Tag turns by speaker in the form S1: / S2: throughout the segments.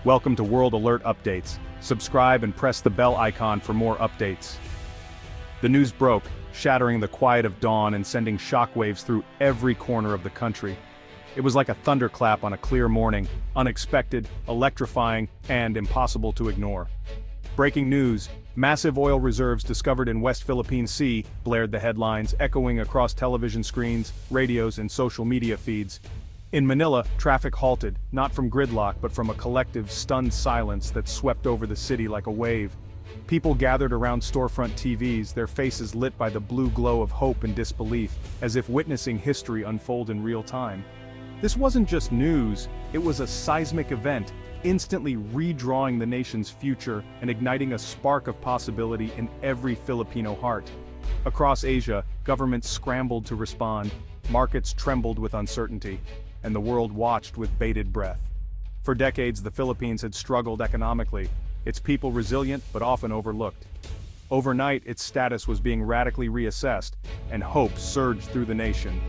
S1: Welcome to World Alert Updates. Subscribe and press the bell icon for more updates. The news broke, shattering the quiet of dawn and sending shockwaves through every corner of the country. It was like a thunderclap on a clear morning, unexpected, electrifying, and impossible to ignore. Breaking news: massive oil reserves discovered in West Philippine Sea, blared the headlines, echoing across television screens, radios, and social media feeds. In Manila, traffic halted, not from gridlock but from a collective, stunned silence that swept over the city like a wave. People gathered around storefront TVs, their faces lit by the blue glow of hope and disbelief, as if witnessing history unfold in real time. This wasn't just news, it was a seismic event, instantly redrawing the nation's future and igniting a spark of possibility in every Filipino heart. Across Asia, governments scrambled to respond, markets trembled with uncertainty, and the world watched with bated breath. For decades, the Philippines had struggled economically, its people resilient but often overlooked. Overnight, its status was being radically reassessed, and hope surged through the nation.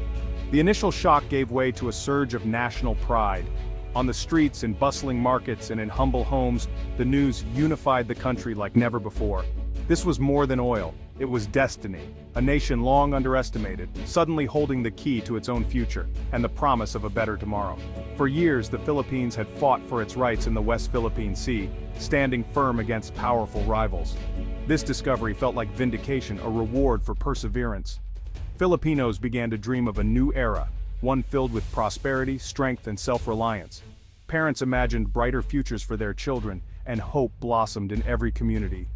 S1: The initial shock gave way to a surge of national pride. On the streets, in bustling markets, and in humble homes, the news unified the country like never before. This was more than oil, it was destiny, a nation long underestimated, suddenly holding the key to its own future, and the promise of a better tomorrow. For years, the Philippines had fought for its rights in the West Philippine Sea, standing firm against powerful rivals. This discovery felt like vindication, a reward for perseverance. Filipinos began to dream of a new era, one filled with prosperity, strength, and self-reliance. Parents imagined brighter futures for their children, and hope blossomed in every community.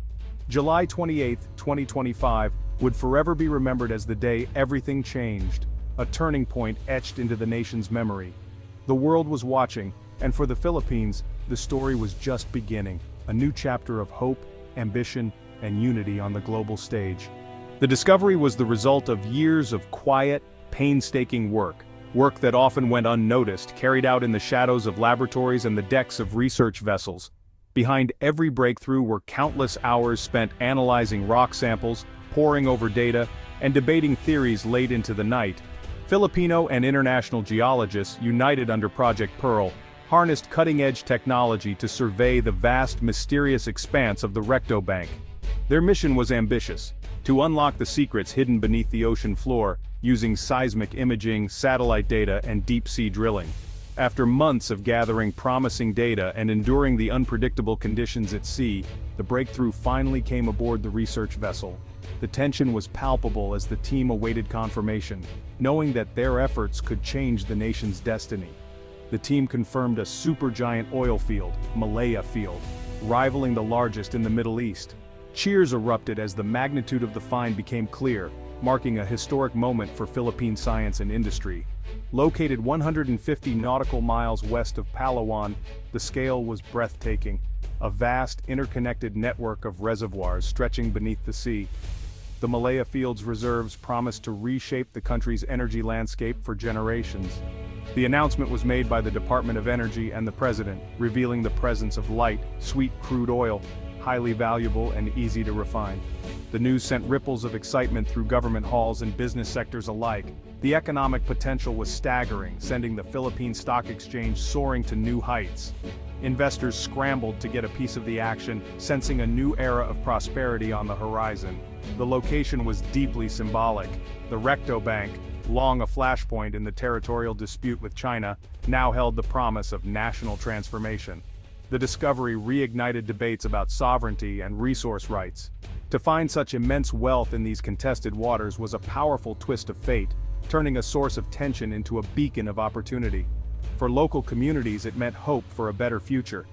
S1: July 28, 2025, would forever be remembered as the day everything changed, a turning point etched into the nation's memory. The world was watching, and for the Philippines, the story was just beginning, a new chapter of hope, ambition, and unity on the global stage. The discovery was the result of years of quiet, painstaking work that often went unnoticed, carried out in the shadows of laboratories and the decks of research vessels. Behind every breakthrough were countless hours spent analyzing rock samples, poring over data, and debating theories late into the night. Filipino and international geologists, united under Project Pearl, harnessed cutting-edge technology to survey the vast, mysterious expanse of the Recto Bank. Their mission was ambitious: to unlock the secrets hidden beneath the ocean floor, using seismic imaging, satellite data, and deep-sea drilling. After months of gathering promising data and enduring the unpredictable conditions at sea, the breakthrough finally came aboard the research vessel. The tension was palpable as the team awaited confirmation, knowing that their efforts could change the nation's destiny. The team confirmed a supergiant oil field, Malaya Field, rivaling the largest in the Middle East. Cheers erupted as the magnitude of the find became clear, marking a historic moment for Philippine science and industry. Located 150 nautical miles west of Palawan, the scale was breathtaking, a vast, interconnected network of reservoirs stretching beneath the sea. The Malaya Field's reserves promised to reshape the country's energy landscape for generations. The announcement was made by the Department of Energy and the President, revealing the presence of light, sweet crude oil, highly valuable and easy to refine. The news sent ripples of excitement through government halls and business sectors alike. The economic potential was staggering, sending the Philippine Stock Exchange soaring to new heights. Investors scrambled to get a piece of the action, sensing a new era of prosperity on the horizon. The location was deeply symbolic. The Recto Bank, long a flashpoint in the territorial dispute with China, now held the promise of national transformation. The discovery reignited debates about sovereignty and resource rights. To find such immense wealth in these contested waters was a powerful twist of fate, turning a source of tension into a beacon of opportunity. For local communities, it meant hope for a better future.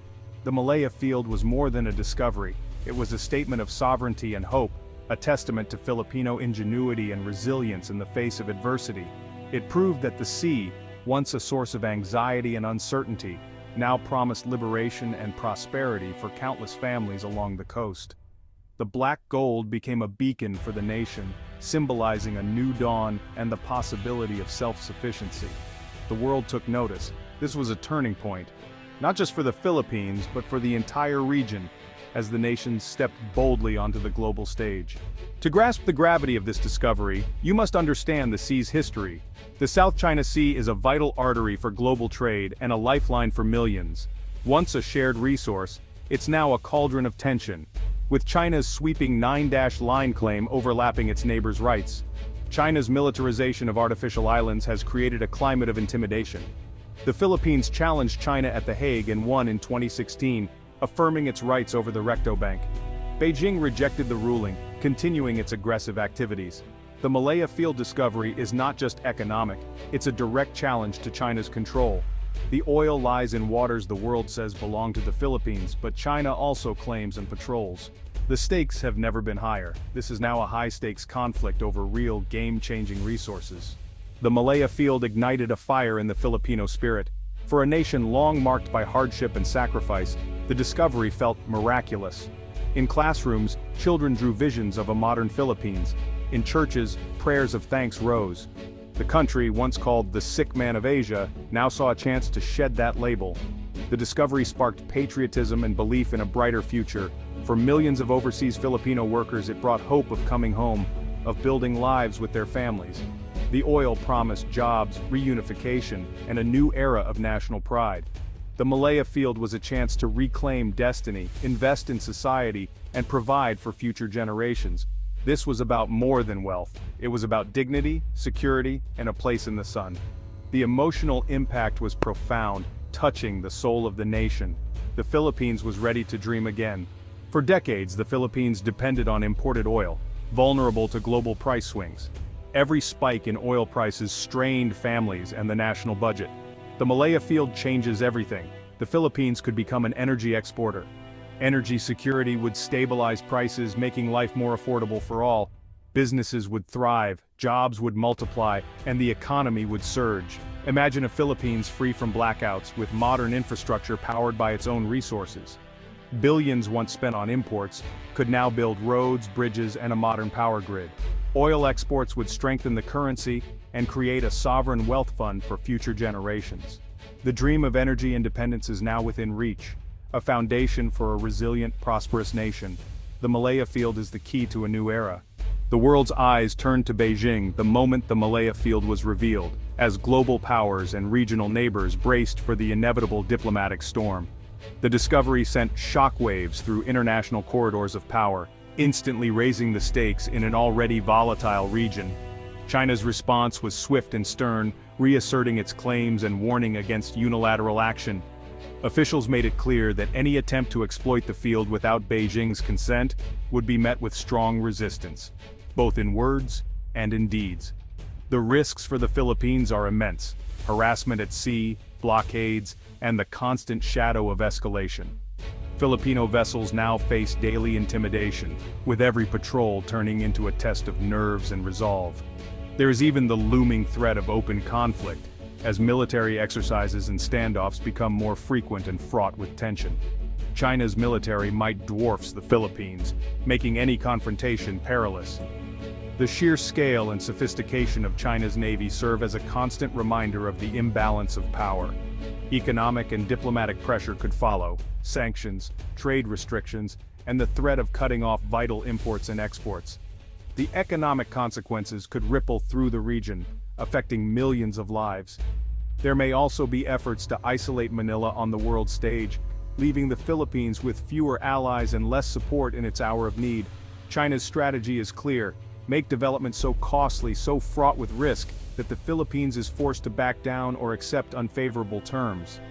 S1: The Malaya Field was more than a discovery, it was a statement of sovereignty and hope, a testament to Filipino ingenuity and resilience in the face of adversity. It proved that the sea, once a source of anxiety and uncertainty, now promised liberation and prosperity for countless families along the coast. The black gold became a beacon for the nation, symbolizing a new dawn and the possibility of self-sufficiency. The world took notice. This was a turning point, not just for the Philippines, but for the entire region, as the nation stepped boldly onto the global stage. To grasp the gravity of this discovery, you must understand the sea's history. The South China Sea is a vital artery for global trade and a lifeline for millions. Once a shared resource, it's now a cauldron of tension, with China's sweeping 9-line claim overlapping its neighbors' rights. China's militarization of artificial islands has created a climate of intimidation. The Philippines challenged China at The Hague and won in 2016, affirming its rights over the Recto Bank. Beijing rejected the ruling, continuing its aggressive activities. The Malaya field discovery is not just economic, it's a direct challenge to China's control. The oil lies in waters the world says belong to the Philippines, but China also claims and patrols. The stakes have never been higher. This is now a high-stakes conflict over real, game-changing resources. The Malaya field ignited a fire in the Filipino spirit. For a nation long marked by hardship and sacrifice, the discovery felt miraculous. In classrooms, children drew visions of a modern Philippines. In churches, prayers of thanks rose. The country, once called the sick man of Asia, now saw a chance to shed that label. The discovery sparked patriotism and belief in a brighter future. For millions of overseas Filipino workers, it brought hope of coming home, of building lives with their families. The oil promised jobs, reunification, and a new era of national pride. The Malaya field was a chance to reclaim destiny, invest in society, and provide for future generations. This was about more than wealth. It was about dignity, security, and a place in the sun. The emotional impact was profound, touching the soul of the nation. The Philippines was ready to dream again. For decades, the Philippines depended on imported oil, vulnerable to global price swings. Every spike in oil prices strained families and the national budget. The Malaya field changes everything. The Philippines could become an energy exporter. Energy security would stabilize prices, making life more affordable for all. Businesses would thrive, jobs would multiply, and the economy would surge. Imagine a Philippines free from blackouts, with modern infrastructure powered by its own resources. Billions once spent on imports could now build roads, bridges, and a modern power grid. Oil exports would strengthen the currency and create a sovereign wealth fund for future generations. The dream of energy independence is now within reach, a foundation for a resilient, prosperous nation. The Malaya field is the key to a new era. The world's eyes turned to Beijing the moment the Malaya field was revealed, as global powers and regional neighbors braced for the inevitable diplomatic storm. The discovery sent shockwaves through international corridors of power, instantly raising the stakes in an already volatile region. China's response was swift and stern, reasserting its claims and warning against unilateral action. Officials made it clear that any attempt to exploit the field without Beijing's consent would be met with strong resistance, both in words and in deeds. The risks for the Philippines are immense: harassment at sea, blockades, and the constant shadow of escalation. Filipino vessels now face daily intimidation, with every patrol turning into a test of nerves and resolve. There is even the looming threat of open conflict, as military exercises and standoffs become more frequent and fraught with tension. China's military might dwarfs the Philippines, making any confrontation perilous. The sheer scale and sophistication of China's navy serve as a constant reminder of the imbalance of power. Economic and diplomatic pressure could follow: sanctions, trade restrictions, and the threat of cutting off vital imports and exports. The economic consequences could ripple through the region, affecting millions of lives. There may also be efforts to isolate Manila on the world stage, leaving the Philippines with fewer allies and less support in its hour of need. China's strategy is clear: make development so costly, so fraught with risk, that the Philippines is forced to back down or accept unfavorable terms.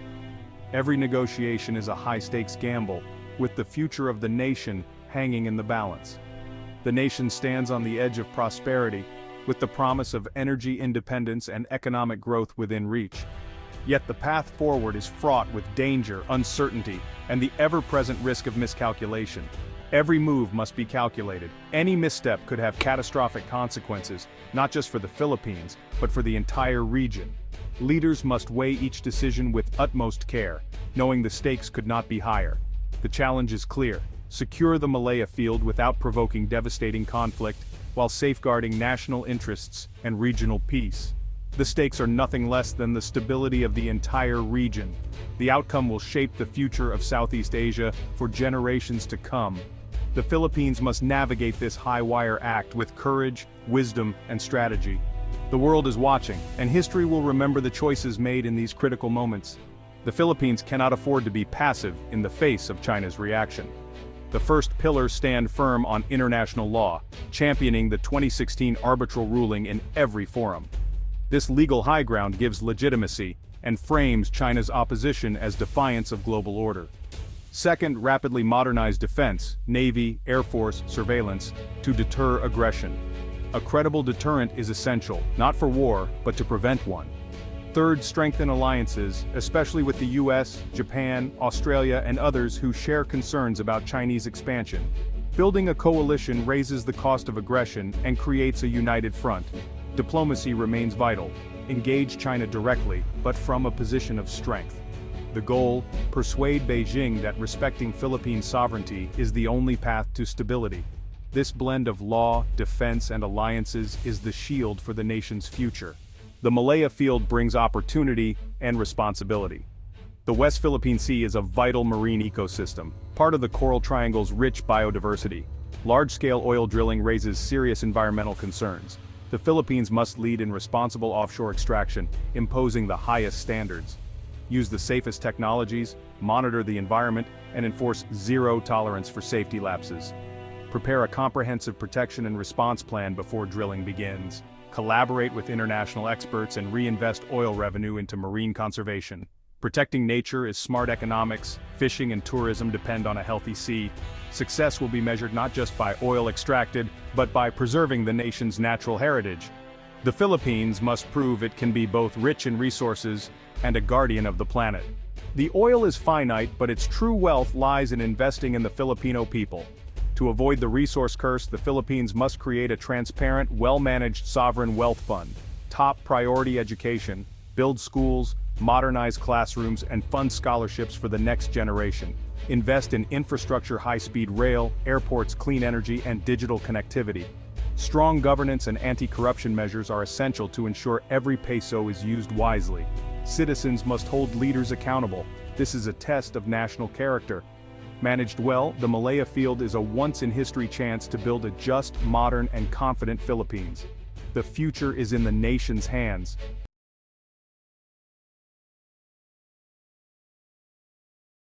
S1: Every negotiation is a high-stakes gamble, with the future of the nation hanging in the balance. The nation stands on the edge of prosperity, with the promise of energy independence and economic growth within reach. Yet the path forward is fraught with danger, uncertainty, and the ever-present risk of miscalculation. Every move must be calculated. Any misstep could have catastrophic consequences, not just for the Philippines, but for the entire region. Leaders must weigh each decision with utmost care, knowing the stakes could not be higher. The challenge is clear: secure the Malaya field without provoking devastating conflict, while safeguarding national interests and regional peace. The stakes are nothing less than the stability of the entire region. The outcome will shape the future of Southeast Asia for generations to come. The Philippines must navigate this high-wire act with courage, wisdom, and strategy. The world is watching, and history will remember the choices made in these critical moments. The Philippines cannot afford to be passive in the face of China's reaction. The first pillars stand firm on international law, championing the 2016 arbitral ruling in every forum. This legal high ground gives legitimacy and frames China's opposition as defiance of global order. Second, rapidly modernize defense, navy, air force, surveillance, to deter aggression. A credible deterrent is essential, not for war, but to prevent one. Third, strengthen alliances, especially with the US, Japan, Australia, and others who share concerns about Chinese expansion. Building a coalition raises the cost of aggression and creates a united front. Diplomacy remains vital. Engage China directly, but from a position of strength. The goal: persuade Beijing that respecting Philippine sovereignty is the only path to stability. This blend of law, defense, and alliances is the shield for the nation's future. The Malaya Field brings opportunity and responsibility. The West Philippine Sea is a vital marine ecosystem, part of the Coral Triangle's rich biodiversity. Large-scale oil drilling raises serious environmental concerns. The Philippines must lead in responsible offshore extraction, imposing the highest standards. Use the safest technologies, monitor the environment, and enforce zero tolerance for safety lapses. Prepare a comprehensive protection and response plan before drilling begins. Collaborate with international experts and reinvest oil revenue into marine conservation. Protecting nature is smart economics. Fishing and tourism depend on a healthy sea. Success will be measured not just by oil extracted, but by preserving the nation's natural heritage. The Philippines must prove it can be both rich in resources and a guardian of the planet. The oil is finite, but its true wealth lies in investing in the Filipino people. To avoid the resource curse, the Philippines must create a transparent, well-managed sovereign wealth fund. Top priority education, build schools, modernize classrooms, and fund scholarships for the next generation. Invest in infrastructure, high-speed rail, airports, clean energy, and digital connectivity. Strong governance and anti-corruption measures are essential to ensure every peso is used wisely. Citizens must hold leaders accountable. This is a test of national character. Managed well, the Malaya Field is a once-in-history chance to build a just, modern, and confident Philippines. The future is in the nation's hands.